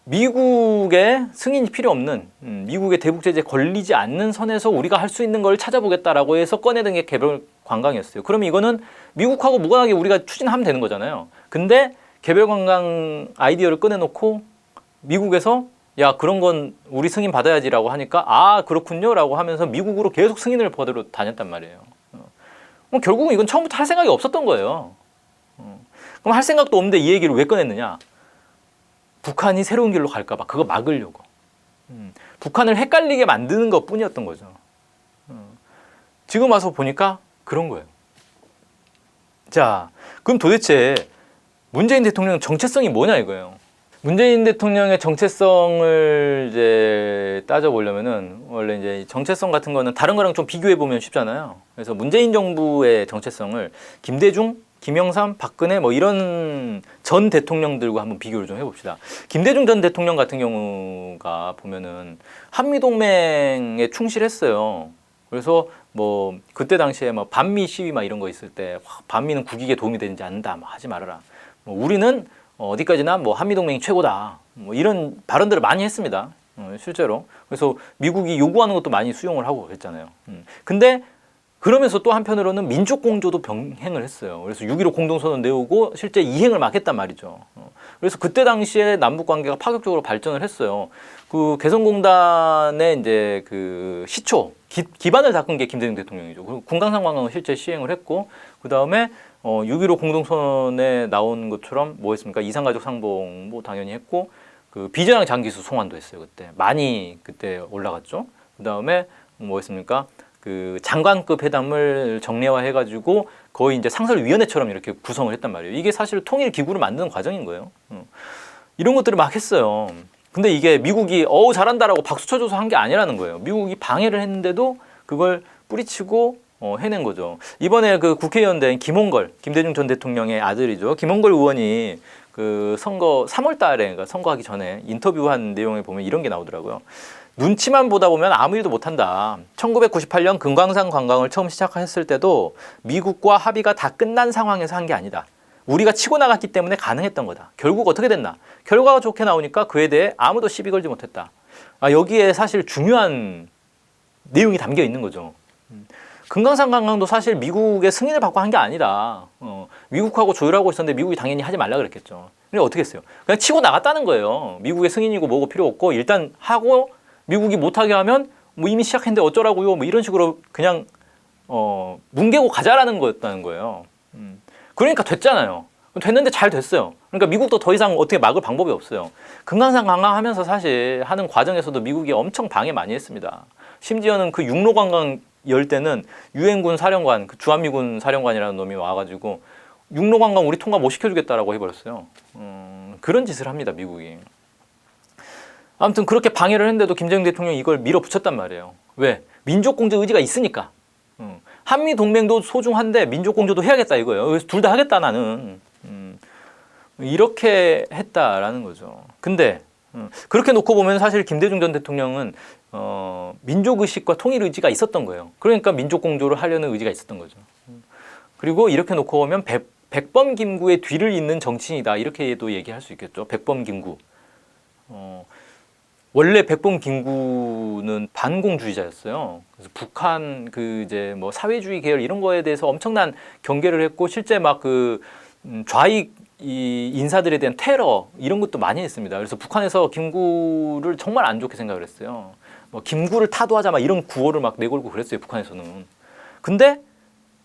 미국의 승인이 필요 없는 미국의 대북 제재에 걸리지 않는 선에서 우리가 할 수 있는 걸 찾아보겠다라고 해서 꺼내든 게 개별 관광이었어요. 그러면 이거는 미국하고 무관하게 우리가 추진하면 되는 거잖아요. 근데 개별 관광 아이디어를 꺼내놓고 미국에서 야 그런 건 우리 승인 받아야지라고 하니까 아 그렇군요라고 하면서 미국으로 계속 승인을 받으러 다녔단 말이에요. 결국은 이건 처음부터 할 생각이 없었던 거예요. 그럼 할 생각도 없는데 이 얘기를 왜 꺼냈느냐? 북한이 새로운 길로 갈까 봐 그거 막으려고. 북한을 헷갈리게 만드는 것 뿐이었던 거죠. 지금 와서 보니까 그런 거예요. 자, 그럼 도대체 문재인 대통령 정체성이 뭐냐 이거예요. 문재인 대통령의 정체성을 이제 따져보려면은 원래 이제 정체성 같은 거는 다른 거랑 좀 비교해 보면 쉽잖아요. 그래서 문재인 정부의 정체성을 김대중, 김영삼, 박근혜 뭐 이런 전 대통령들과 한번 비교를 좀 해봅시다. 김대중 전 대통령 같은 경우가 보면은 한미동맹에 충실했어요. 그래서 뭐 그때 당시에 뭐 반미 시위 막 이런 거 있을 때 반미는 국익에 도움이 되는지 않는다, 뭐 하지 말아라. 뭐 우리는 어디까지나 뭐 한미동맹이 최고다. 뭐 이런 발언들을 많이 했습니다. 실제로. 그래서 미국이 요구하는 것도 많이 수용을 하고 그랬잖아요. 근데 그러면서 또 한편으로는 민족 공조도 병행을 했어요. 그래서 6.15 공동선언 내오고 실제 이행을 막 했단 말이죠. 그래서 그때 당시에 남북 관계가 파격적으로 발전을 했어요. 그 개성공단의 이제 그 시초 기반을 닦은 게 김대중 대통령이죠. 그리고 군강산 관광을 실제 시행을 했고 그 다음에 6.15 공동선언에 나온 것처럼 뭐 했습니까? 이산가족 상봉 뭐 당연히 했고 그 비전향 장기수 송환도 했어요. 그때 많이 그때 올라갔죠. 그 다음에 뭐 했습니까? 그 장관급 회담을 정례화해가지고 거의 이제 상설위원회처럼 이렇게 구성을 했단 말이에요. 이게 사실 통일 기구를 만드는 과정인 거예요. 이런 것들을 막 했어요. 근데 이게 미국이 어우 잘한다라고 박수 쳐줘서 한 게 아니라는 거예요. 미국이 방해를 했는데도 그걸 뿌리치고 해낸 거죠. 이번에 그 국회의원 된 김홍걸, 김대중 전 대통령의 아들이죠. 김홍걸 의원이 그 선거 3월 달에 그러니까 선거하기 전에 인터뷰한 내용에 보면 이런 게 나오더라고요. 눈치만 보다 보면 아무 일도 못한다. 1998년 금강산 관광을 처음 시작했을 때도 미국과 합의가 다 끝난 상황에서 한 게 아니다. 우리가 치고 나갔기 때문에 가능했던 거다. 결국 어떻게 됐나? 결과가 좋게 나오니까 그에 대해 아무도 시비 걸지 못했다. 여기에 사실 중요한 내용이 담겨 있는 거죠. 금강산 관광도 사실 미국의 승인을 받고 한 게 아니다. 미국하고 조율하고 있었는데 미국이 당연히 하지 말라 그랬겠죠. 근데 어떻게 했어요? 그냥 치고 나갔다는 거예요. 미국의 승인이고 뭐고 필요 없고 일단 하고 미국이 못하게 하면 뭐 이미 시작했는데 어쩌라고요? 뭐 이런 식으로 그냥 뭉개고 가자라는 거였다는 거예요. 그러니까 됐잖아요. 됐는데 잘 됐어요. 그러니까 미국도 더 이상 어떻게 막을 방법이 없어요. 금강산 관광하면서 사실 하는 과정에서도 미국이 엄청 방해 많이 했습니다. 심지어는 그 육로 관광 열 때는 유엔군 사령관, 그 주한미군 사령관이라는 놈이 와가지고 육로 관광 우리 통과 못 시켜주겠다라고 해버렸어요. 그런 짓을 합니다, 미국이. 아무튼 그렇게 방해를 했는데도 김대중 대통령이 이걸 밀어붙였단 말이에요. 왜? 민족공조 의지가 있으니까. 한미동맹도 소중한데 민족공조도 해야겠다 이거예요. 그래서 둘 다 하겠다 나는. 이렇게 했다라는 거죠. 근데 그렇게 놓고 보면 사실 김대중 전 대통령은 민족의식과 통일의지가 있었던 거예요. 그러니까 민족공조를 하려는 의지가 있었던 거죠. 그리고 이렇게 놓고 보면 백범김구의 뒤를 잇는 정치인이다 이렇게도 얘기할 수 있겠죠. 백범김구. 원래 백범김구는 반공주의자였어요. 그래서 북한 그 이제 뭐 사회주의 계열 이런 거에 대해서 엄청난 경계를 했고 실제 막 그 좌익 이 인사들에 대한 테러 이런 것도 많이 했습니다. 그래서 북한에서 김구를 정말 안 좋게 생각을 했어요. 뭐 김구를 타도하자 막 이런 구호를 막 내걸고 그랬어요. 북한에서는. 근데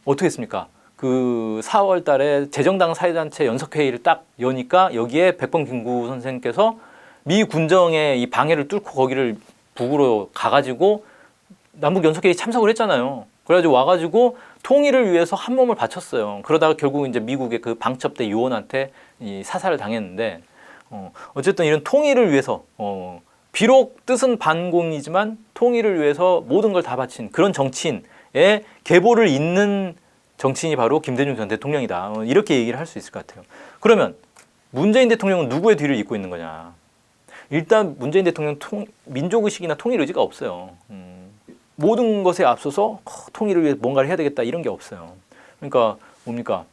어떻게 했습니까? 그 4월 달에 재정당 사회단체 연석회의를 딱 여니까 여기에 백범김구 선생께서 미 군정의 이 방해를 뚫고 거기를 북으로 가가지고 남북 연석회의 참석을 했잖아요. 그래가지고 와가지고 통일을 위해서 한 몸을 바쳤어요. 그러다가 결국 이제 미국의 그 방첩대 요원한테 이 사살을 당했는데 어쨌든 이런 통일을 위해서 비록 뜻은 반공이지만 통일을 위해서 모든 걸 다 바친 그런 정치인의 계보를 잇는 정치인이 바로 김대중 전 대통령이다. 이렇게 얘기를 할 수 있을 것 같아요. 그러면 문재인 대통령은 누구의 뒤를 잇고 있는 거냐? 일단 문재인 대통령은 민족의식이나 통일의지가 없어요. 모든 것에 앞서서 통일을 위해 뭔가를 해야 되겠다 이런 게 없어요. 그러니까 뭡니까?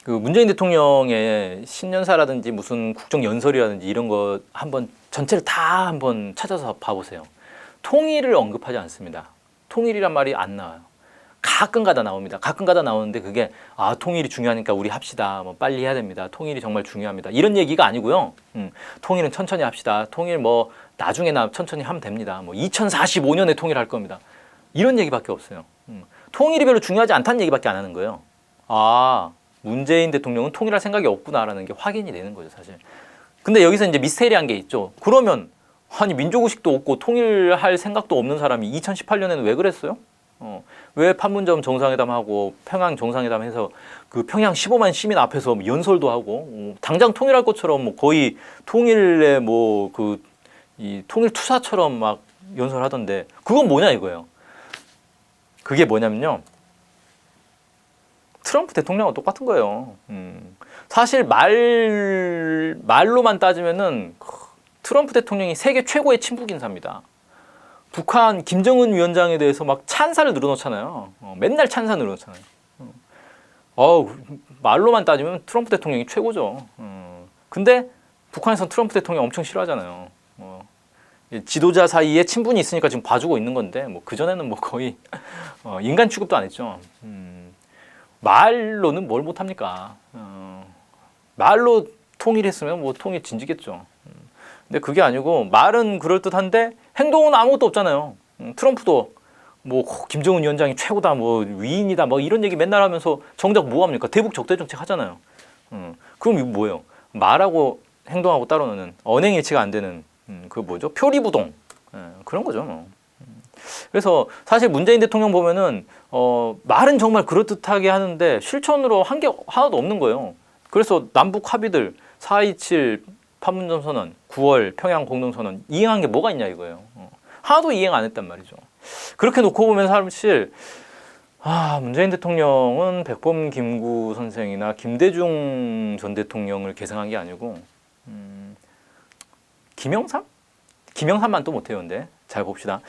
그 문재인 대통령의 신년사라든지 무슨 국정연설이라든지 이런 거 한번 전체를 다 한번 찾아서 봐보세요. 통일을 언급하지 않습니다. 통일이란 말이 안 나와요. 가끔가다 나옵니다. 가끔가다 나오는데 그게 통일이 중요하니까 우리 합시다. 뭐 빨리 해야 됩니다. 통일이 정말 중요합니다. 이런 얘기가 아니고요. 통일은 천천히 합시다. 통일 뭐 나중에나 천천히 하면 됩니다. 뭐 2045년에 통일할 겁니다. 이런 얘기밖에 없어요. 통일이 별로 중요하지 않다는 얘기밖에 안 하는 거예요. 문재인 대통령은 통일할 생각이 없구나라는 게 확인이 되는 거죠, 사실. 근데 여기서 이제 미스테리한 게 있죠. 그러면 민족의식도 없고 통일할 생각도 없는 사람이 2018년에는 왜 그랬어요? 왜 판문점 정상회담하고 평양 정상회담해서 그 평양 15만 시민 앞에서 연설도 하고 당장 통일할 것처럼 뭐 거의 통일의 뭐 그 이 통일 투사처럼 막 연설하던데 그건 뭐냐 이거예요. 그게 뭐냐면요. 트럼프 대통령하고 똑같은 거예요. 사실 말로만 따지면은 트럼프 대통령이 세계 최고의 친북 인사입니다. 북한 김정은 위원장에 대해서 막 찬사를 늘어놓잖아요. 맨날 찬사 늘어놓잖아요. 말로만 따지면 트럼프 대통령이 최고죠. 근데 북한에서는 트럼프 대통령 엄청 싫어하잖아요. 지도자 사이에 친분이 있으니까 지금 봐주고 있는 건데 뭐 그전에는 뭐 거의 인간 취급도 안 했죠. 말로는 뭘 못합니까? 말로 통일했으면 뭐 통일 진지겠죠. 근데 그게 아니고 말은 그럴듯한데 행동은 아무것도 없잖아요. 트럼프도 뭐 김정은 위원장이 최고다, 뭐 위인이다, 뭐 이런 얘기 맨날 하면서 정작 뭐 합니까? 대북 적대 정책 하잖아요. 그럼 이거 뭐예요? 말하고 행동하고 따로는 언행일치가 안 되는 그 뭐죠? 표리부동 그런 거죠. 뭐. 그래서 사실 문재인 대통령 보면은 말은 정말 그럴듯하게 하는데 실천으로 한 게 하나도 없는 거예요. 그래서 남북 합의들 4.27 판문점 선언, 9월 평양 공동선언 이행한 게 뭐가 있냐 이거예요. 하나도 이행 안 했단 말이죠. 그렇게 놓고 보면 사실 문재인 대통령은 백범김구 선생이나 김대중 전 대통령을 계승한 게 아니고 김영삼? 김영삼만 또 못해요. 근데 잘 봅시다.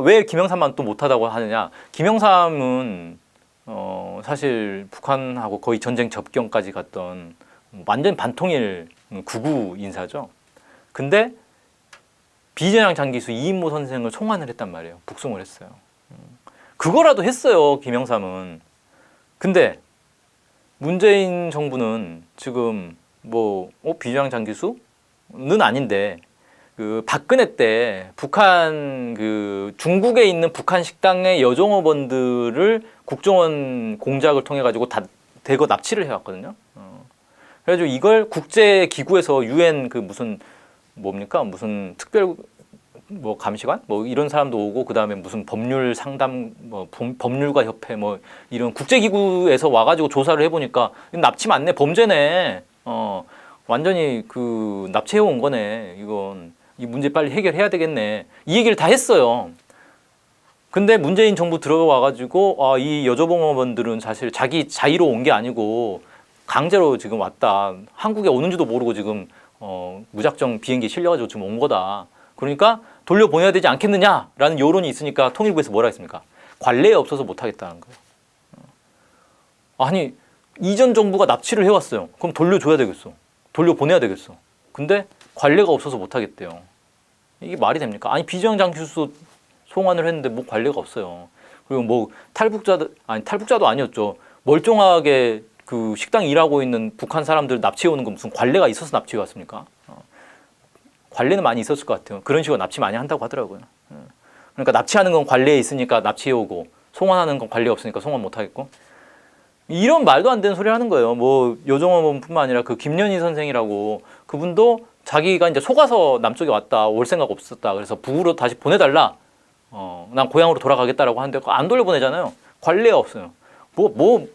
왜 김영삼만 또 못하다고 하느냐. 김영삼은 사실 북한하고 거의 전쟁 접경까지 갔던 완전 반통일 구구 인사죠. 근데 비전향 장기수 이인모 선생을 송환을 했단 말이에요. 북송을 했어요. 그거라도 했어요. 김영삼은. 근데 문재인 정부는 지금 뭐 비전향 장기수는 아닌데 그 박근혜 때 북한 그 중국에 있는 북한 식당의 여종업원들을 국정원 공작을 통해 가지고 다 대거 납치를 해왔거든요. 그래가지고 이걸 국제 기구에서 유엔 그 무슨 뭡니까 무슨 특별 뭐 감시관 뭐 이런 사람도 오고 그 다음에 무슨 법률 상담 뭐 법률가 협회 뭐 이런 국제 기구에서 와가지고 조사를 해보니까 납치 맞네 범죄네. 완전히 그 납치해 온 거네. 이건 이 문제 빨리 해결해야 되겠네. 이 얘기를 다 했어요. 근데 문재인 정부 들어와가지고 이 여조봉업원들은 사실 자기 자의로 온 게 아니고 강제로 지금 왔다. 한국에 오는지도 모르고 지금 무작정 비행기 실려가지고 지금 온 거다. 그러니까 돌려보내야 되지 않겠느냐라는 여론이 있으니까 통일부에서 뭐라 했습니까? 관례에 없어서 못하겠다는 거예요. 아니 이전 정부가 납치를 해왔어요. 그럼 돌려줘야 되겠어. 돌려보내야 되겠어. 근데 관례가 없어서 못하겠대요. 이게 말이 됩니까? 아니 비정장수소 송환을 했는데 뭐 관례가 없어요. 그리고 뭐 탈북자도 아니었죠. 멀쩡하게 그 식당 일하고 있는 북한 사람들 납치해 오는 건 무슨 관례가 있어서 납치해 왔습니까? 관례는 많이 있었을 것 같아요. 그런 식으로 납치 많이 한다고 하더라고요. 그러니까 납치하는 건 관례에 있으니까 납치해 오고 송환하는 건 관례 없으니까 송환 못 하겠고 이런 말도 안 되는 소리 하는 거예요. 뭐 요정어머뿐만 아니라 그 김연희 선생이라고 그분도 자기가 이제 속아서 남쪽에 왔다 올 생각 없었다. 그래서 북으로 다시 보내달라. 난 고향으로 돌아가겠다라고 하는데 안 돌려보내잖아요. 관례가 없어요. 뭐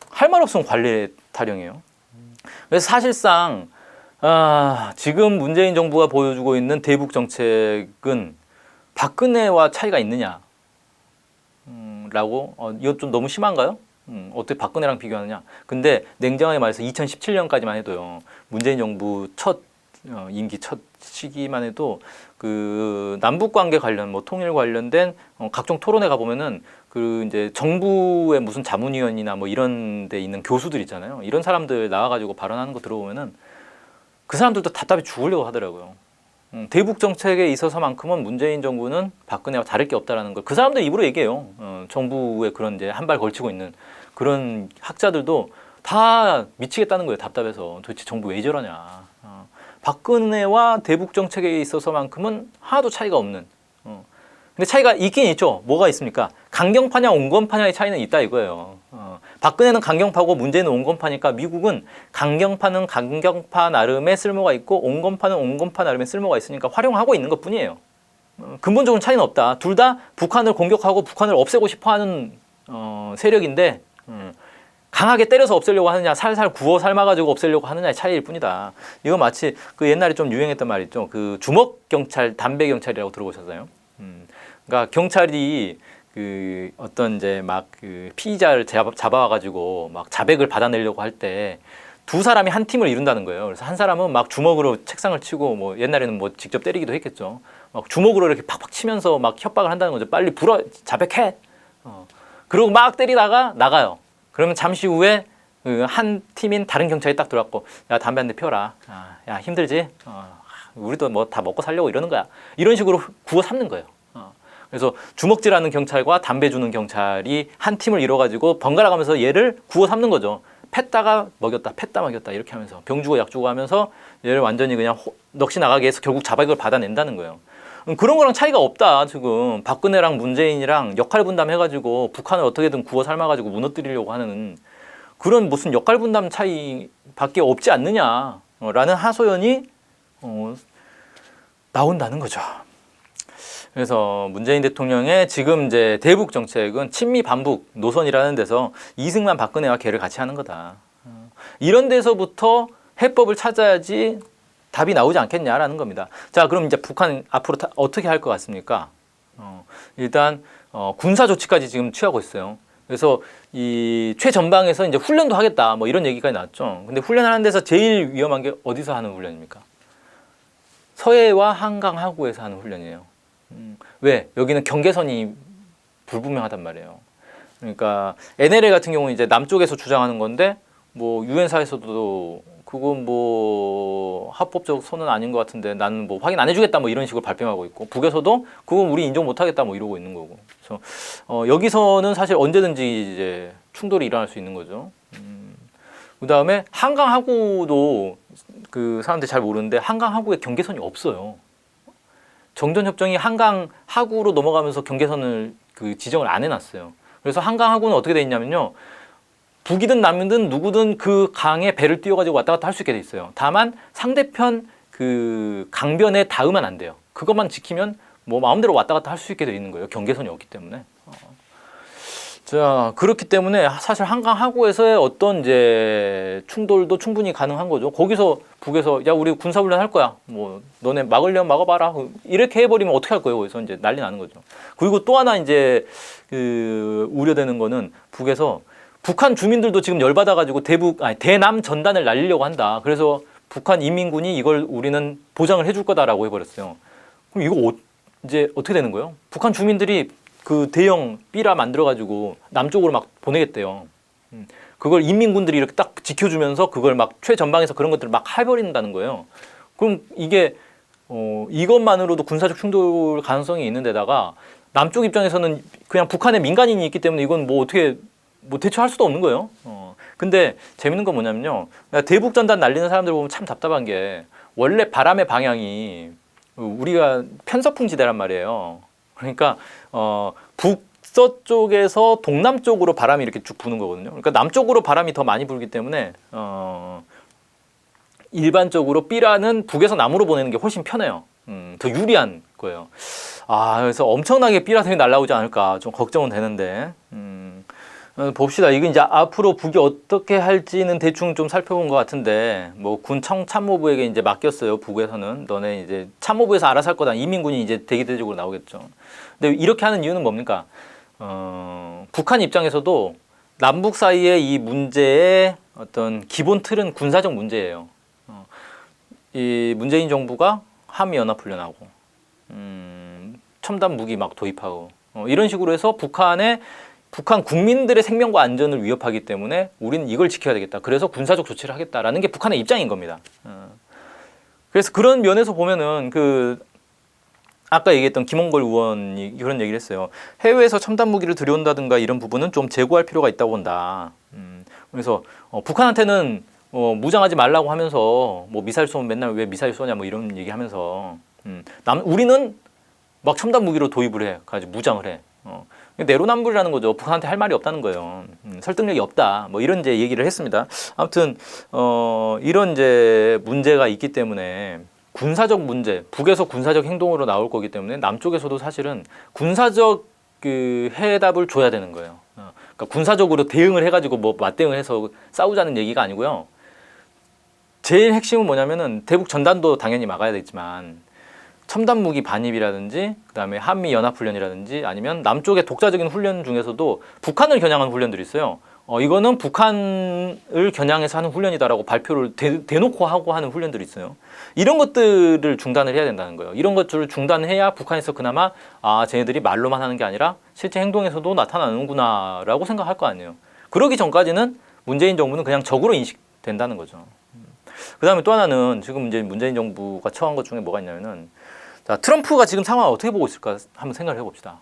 할 말 없으면 관례 타령이에요. 그래서 사실상 지금 문재인 정부가 보여주고 있는 대북 정책은 박근혜와 차이가 있느냐? 라고 이거 좀 너무 심한가요? 어떻게 박근혜랑 비교하느냐? 근데 냉정하게 말해서 2017년까지만 해도요. 문재인 정부 임기 첫 시기만 해도 그 남북 관계 관련 뭐 통일 관련된 각종 토론회 가 보면은 그 이제 정부의 무슨 자문위원이나 뭐 이런 데 있는 교수들 있잖아요. 이런 사람들 나와가지고 발언하는 거 들어보면은 그 사람들도 답답해 죽으려고 하더라고요. 대북 정책에 있어서만큼은 문재인 정부는 박근혜와 다를 게 없다라는 걸 그 사람들 입으로 얘기해요. 정부의 그런 이제 한 발 걸치고 있는 그런 학자들도 다 미치겠다는 거예요. 답답해서 도대체 정부 왜 저러냐. 박근혜와 대북 정책에 있어서만큼은 하나도 차이가 없는. 근데 차이가 있긴 있죠. 뭐가 있습니까? 강경파냐 온건파냐의 차이는 있다 이거예요. 박근혜는 강경파고 문재인은 온건파니까 미국은 강경파는 강경파 나름의 쓸모가 있고 온건파는 온건파 나름의 쓸모가 있으니까 활용하고 있는 것뿐이에요. 근본적인 차이는 없다. 둘 다 북한을 공격하고 북한을 없애고 싶어하는 세력인데 강하게 때려서 없애려고 하느냐 살살 구워 삶아가지고 없애려고 하느냐의 차이일 뿐이다. 이거 마치 그 옛날에 좀 유행했던 말 있죠. 그 주먹 경찰, 담배 경찰이라고 들어보셨어요? 그러니까 경찰이 그 어떤 이제 막 그 피의자를 잡아와가지고 막 자백을 받아내려고 할 때 두 사람이 한 팀을 이룬다는 거예요. 그래서 한 사람은 막 주먹으로 책상을 치고 뭐 옛날에는 뭐 직접 때리기도 했겠죠. 막 주먹으로 이렇게 팍팍 치면서 막 협박을 한다는 거죠. 빨리 불어 자백해. 그러고 막 때리다가 나가요. 그러면 잠시 후에 한 팀인 다른 경찰이 딱 들어왔고 야 담배 한 대 피워라. 야 힘들지? 우리도 뭐 다 먹고 살려고 이러는 거야. 이런 식으로 구워 삼는 거예요. 그래서 주먹질하는 경찰과 담배 주는 경찰이 한 팀을 이뤄가지고 번갈아 가면서 얘를 구워 삼는 거죠. 팼다가 먹였다, 팼다 먹였다 이렇게 하면서 병 주고 약 주고 하면서 얘를 완전히 그냥 넋이 나가게 해서 결국 자백을 받아낸다는 거예요. 그런 거랑 차이가 없다. 지금 박근혜랑 문재인이랑 역할 분담해가지고 북한을 어떻게든 구워 삶아가지고 무너뜨리려고 하는 그런 무슨 역할 분담 차이밖에 없지 않느냐라는 하소연이 나온다는 거죠. 그래서 문재인 대통령의 지금 이제 대북 정책은 친미 반북 노선이라는 데서 이승만 박근혜와 걔를 같이 하는 거다. 이런 데서부터 해법을 찾아야지 답이 나오지 않겠냐라는 겁니다. 자, 그럼 이제 북한 앞으로 어떻게 할 것 같습니까? 일단 군사 조치까지 지금 취하고 있어요. 그래서 이 최전방에서 이제 훈련도 하겠다 뭐 이런 얘기까지 나왔죠. 근데 훈련하는 데서 제일 위험한 게 어디서 하는 훈련입니까? 서해와 한강 하구에서 하는 훈련이에요. 왜? 여기는 경계선이 불분명하단 말이에요. 그러니까 NLL 같은 경우는 이제 남쪽에서 주장하는 건데 뭐 유엔사에서도 그건 뭐 합법적 선언 아닌 것 같은데 나는 뭐 확인 안 해주겠다 뭐 이런 식으로 발뺌하고 있고 북에서도 그건 우리 인정 못하겠다 뭐 이러고 있는 거고. 그래서 여기서는 사실 언제든지 이제 충돌이 일어날 수 있는 거죠. 그 다음에 한강 하구도 그 사람들이 잘 모르는데 한강 하구에 경계선이 없어요. 정전협정이 한강 하구로 넘어가면서 경계선을 그 지정을 안 해놨어요. 그래서 한강 하구는 어떻게 돼 있냐면요. 북이든 남이든 누구든 그 강에 배를 띄워가지고 왔다 갔다 할 수 있게 돼 있어요. 다만 상대편 그 강변에 닿으면 안 돼요. 그것만 지키면 뭐 마음대로 왔다 갔다 할 수 있게 돼 있는 거예요. 경계선이 없기 때문에. 자, 그렇기 때문에 사실 한강 하구에서의 어떤 이제 충돌도 충분히 가능한 거죠. 거기서 북에서 야 우리 군사훈련 할 거야. 뭐 너네 막으려면 막아봐라. 이렇게 해버리면 어떻게 할 거예요? 거기서 이제 난리 나는 거죠. 그리고 또 하나 이제 그 우려되는 거는 북에서 북한 주민들도 지금 열받아가지고 대남 전단을 날리려고 한다. 그래서 북한 인민군이 이걸 우리는 보장을 해줄 거다라고 해버렸어요. 그럼 이거 이제 어떻게 되는 거예요? 북한 주민들이 그 대형 삐라 만들어가지고 남쪽으로 막 보내겠대요. 그걸 인민군들이 이렇게 딱 지켜주면서 그걸 막 최전방에서 그런 것들을 막 해버린다는 거예요. 그럼 이게 이것만으로도 군사적 충돌 가능성이 있는 데다가 남쪽 입장에서는 그냥 북한에 민간인이 있기 때문에 이건 뭐 어떻게 뭐 대처할 수도 없는 거예요. 근데 재밌는 건 뭐냐면요. 대북 전단 날리는 사람들 보면 참 답답한 게 원래 바람의 방향이 우리가 편서풍지대란 말이에요. 그러니까 북서쪽에서 동남쪽으로 바람이 이렇게 쭉 부는 거거든요. 그러니까 남쪽으로 바람이 더 많이 불기 때문에 일반적으로 B라는 북에서 남으로 보내는 게 훨씬 편해요. 더 유리한 거예요. 그래서 엄청나게 B라선이 날라오지 않을까 좀 걱정은 되는데 봅시다. 이게 이제 앞으로 북이 어떻게 할지는 대충 좀 살펴본 것 같은데 뭐 군 참모부에게 이제 맡겼어요. 북에서는 너네 이제 참모부에서 알아서 할 거다. 이민군이 이제 대대적으로 나오겠죠. 근데 이렇게 하는 이유는 뭡니까? 북한 입장에서도 남북 사이의 이 문제의 어떤 기본 틀은 군사적 문제예요. 이 문재인 정부가 한미연합훈련하고 첨단 무기 막 도입하고 이런 식으로 해서 북한 국민들의 생명과 안전을 위협하기 때문에 우리는 이걸 지켜야 되겠다. 그래서 군사적 조치를 하겠다라는 게 북한의 입장인 겁니다. 그래서 그런 면에서 보면은 아까 얘기했던 김홍걸 의원이 그런 얘기를 했어요. 해외에서 첨단 무기를 들여온다든가 이런 부분은 좀 제고할 필요가 있다고 본다. 그래서 북한한테는 무장하지 말라고 하면서 뭐 미사일 쏘면 맨날 왜 미사일 쏘냐 뭐 이런 얘기하면서 우리는 막 첨단 무기로 도입을 해 가지고 무장을 해. 내로남불이라는 거죠. 북한한테 할 말이 없다는 거예요. 설득력이 없다. 뭐 이런 이제 얘기를 했습니다. 아무튼 이런 이제 문제가 있기 때문에 군사적 문제, 북에서 군사적 행동으로 나올 거기 때문에 남쪽에서도 사실은 군사적 그 해답을 줘야 되는 거예요. 그러니까 군사적으로 대응을 해가지고 뭐 맞대응을 해서 싸우자는 얘기가 아니고요. 제일 핵심은 뭐냐면은 대북 전단도 당연히 막아야 되겠지만 첨단 무기 반입이라든지 그다음에 한미 연합 훈련이라든지 아니면 남쪽의 독자적인 훈련 중에서도 북한을 겨냥한 훈련들이 있어요. 이거는 북한을 겨냥해서 하는 훈련이다라고 발표를 대놓고 하고 하는 훈련들이 있어요. 이런 것들을 중단을 해야 된다는 거예요. 이런 것들을 중단해야 북한에서 그나마 쟤네들이 말로만 하는 게 아니라 실제 행동에서도 나타나는구나라고 생각할 거 아니에요. 그러기 전까지는 문재인 정부는 그냥 적으로 인식된다는 거죠. 그다음에 또 하나는 지금 이제 문재인 정부가 처한 것 중에 뭐가 있냐면은 자, 트럼프가 지금 상황을 어떻게 보고 있을까 한번 생각을 해봅시다.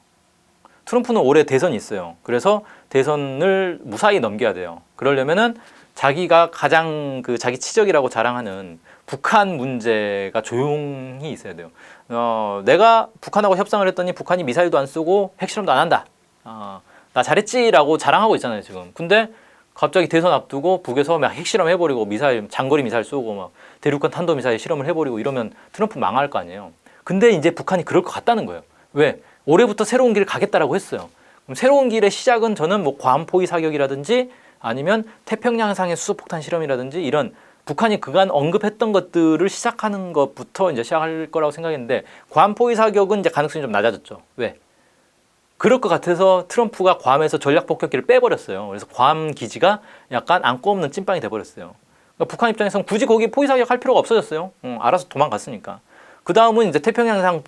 트럼프는 올해 대선이 있어요. 그래서 대선을 무사히 넘겨야 돼요. 그러려면은 자기가 가장 자기 치적이라고 자랑하는 북한 문제가 조용히 있어야 돼요. 내가 북한하고 협상을 했더니 북한이 미사일도 안 쓰고 핵실험도 안 한다. 나 잘했지라고 자랑하고 있잖아요 지금. 근데 갑자기 대선 앞두고 북에서 막 핵실험 해버리고 미사일 장거리 미사일 쏘고 막 대륙간 탄도미사일 실험을 해버리고 이러면 트럼프 망할 거 아니에요. 근데 이제 북한이 그럴 것 같다는 거예요. 왜? 올해부터 새로운 길을 가겠다라고 했어요. 그럼 새로운 길의 시작은 저는 뭐 괌 포위 사격이라든지 아니면 태평양상의 수소폭탄 실험이라든지 이런 북한이 그간 언급했던 것들을 시작하는 것부터 이제 시작할 거라고 생각했는데 괌 포위 사격은 이제 가능성이 좀 낮아졌죠. 왜? 그럴 것 같아서 트럼프가 괌에서 전략 폭격기를 빼버렸어요. 그래서 괌 기지가 약간 안고 없는 찐빵이 돼버렸어요. 그러니까 북한 입장에서는 굳이 거기 포위 사격할 필요가 없어졌어요. 알아서 도망갔으니까. 그 다음은 이제 태평양상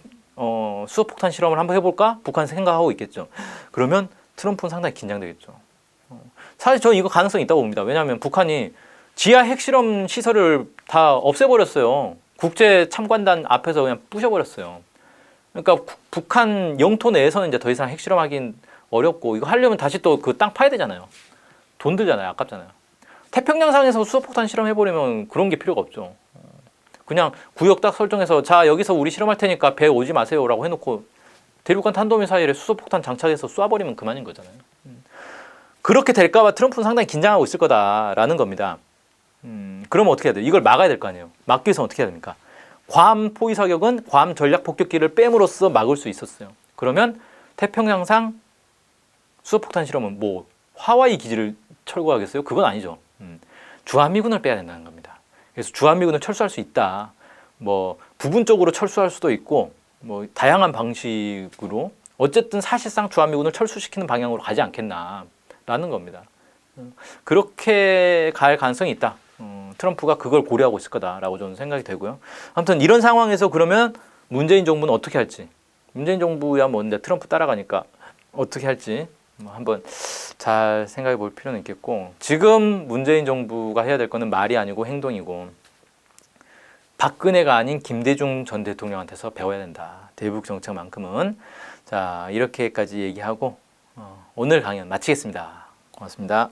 수소폭탄 실험을 한번 해볼까? 북한 생각하고 있겠죠. 그러면 트럼프는 상당히 긴장되겠죠. 사실 저는 이거 가능성이 있다고 봅니다. 왜냐하면 북한이 지하 핵실험 시설을 다 없애버렸어요. 국제 참관단 앞에서 그냥 부셔버렸어요. 그러니까 북한 영토 내에서는 이제 더 이상 핵실험하긴 어렵고 이거 하려면 다시 또 그 땅 파야 되잖아요. 돈 들잖아요. 아깝잖아요. 태평양상에서 수소폭탄 실험해버리면 그런 게 필요가 없죠. 그냥 구역 딱 설정해서 자 여기서 우리 실험할 테니까 배 오지 마세요라고 해놓고 대륙간 탄도미사일에 수소폭탄 장착해서 쏴버리면 그만인 거잖아요. 그렇게 될까봐 트럼프는 상당히 긴장하고 있을 거다라는 겁니다. 그러면 어떻게 해야 돼요? 이걸 막아야 될 거 아니에요. 막기 위해서 어떻게 해야 됩니까? 괌 포위 사격은 괌 전략 폭격기를 뺨으로써 막을 수 있었어요. 그러면 태평양상 수소폭탄 실험은 뭐 하와이 기지를 철거하겠어요? 그건 아니죠. 주한미군을 빼야 된다는 겁니다. 그래서 주한미군을 철수할 수 있다. 뭐 부분적으로 철수할 수도 있고 뭐 다양한 방식으로 어쨌든 사실상 주한미군을 철수시키는 방향으로 가지 않겠나라는 겁니다. 그렇게 갈 가능성이 있다. 트럼프가 그걸 고려하고 있을 거다라고 저는 생각이 되고요. 아무튼 이런 상황에서 그러면 문재인 정부는 어떻게 할지, 문재인 정부야 뭔데 트럼프 따라가니까 어떻게 할지 한번 잘 생각해 볼 필요는 있겠고, 지금 문재인 정부가 해야 될 거는 말이 아니고 행동이고, 박근혜가 아닌 김대중 전 대통령한테서 배워야 된다. 대북 정책만큼은. 자, 이렇게까지 얘기하고 오늘 강연 마치겠습니다. 고맙습니다.